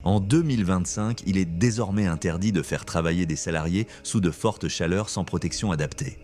En 2025, il est désormais interdit de faire travailler des salariés sous de fortes chaleurs sans protection adaptée.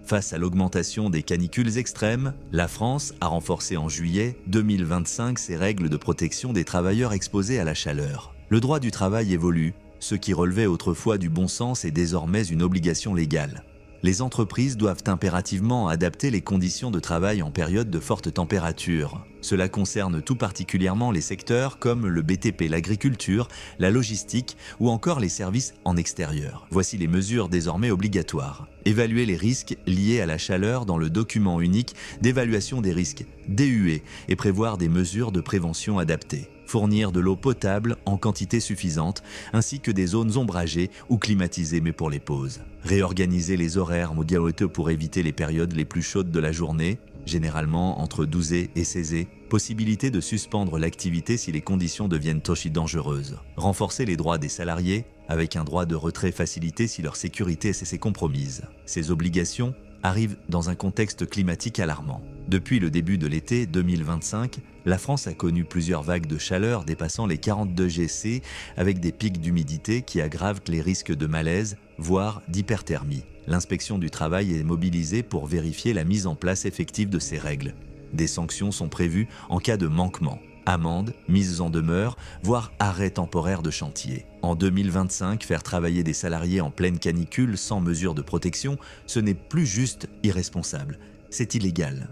Face à l'augmentation des canicules extrêmes, la France a renforcé en juillet 2025 ses règles de protection des travailleurs exposés à la chaleur. Le droit du travail évolue, ce qui relevait autrefois du bon sens est désormais une obligation légale. Les entreprises doivent impérativement adapter les conditions de travail en période de forte température. Cela concerne tout particulièrement les secteurs comme le BTP, l'agriculture, la logistique ou encore les services en extérieur. Voici les mesures désormais obligatoires. Évaluer les risques liés à la chaleur dans le document unique d'évaluation des risques DUE et prévoir des mesures de prévention adaptées. Fournir de l'eau potable en quantité suffisante, ainsi que des zones ombragées ou climatisées mais pour les pauses. Réorganiser les horaires mondiaux pour éviter les périodes les plus chaudes de la journée, généralement entre 12h et 16h. Possibilité de suspendre l'activité si les conditions deviennent aussi dangereuses. Renforcer les droits des salariés, avec un droit de retrait facilité si leur sécurité est compromise. Ces obligations arrivent dans un contexte climatique alarmant. Depuis le début de l'été 2025, la France a connu plusieurs vagues de chaleur dépassant les 42 °C avec des pics d'humidité qui aggravent les risques de malaise, voire d'hyperthermie. L'inspection du travail est mobilisée pour vérifier la mise en place effective de ces règles. Des sanctions sont prévues en cas de manquement. Amendes, mises en demeure, voire arrêt temporaire de chantier. En 2025, faire travailler des salariés en pleine canicule sans mesure de protection, ce n'est plus juste irresponsable, c'est illégal.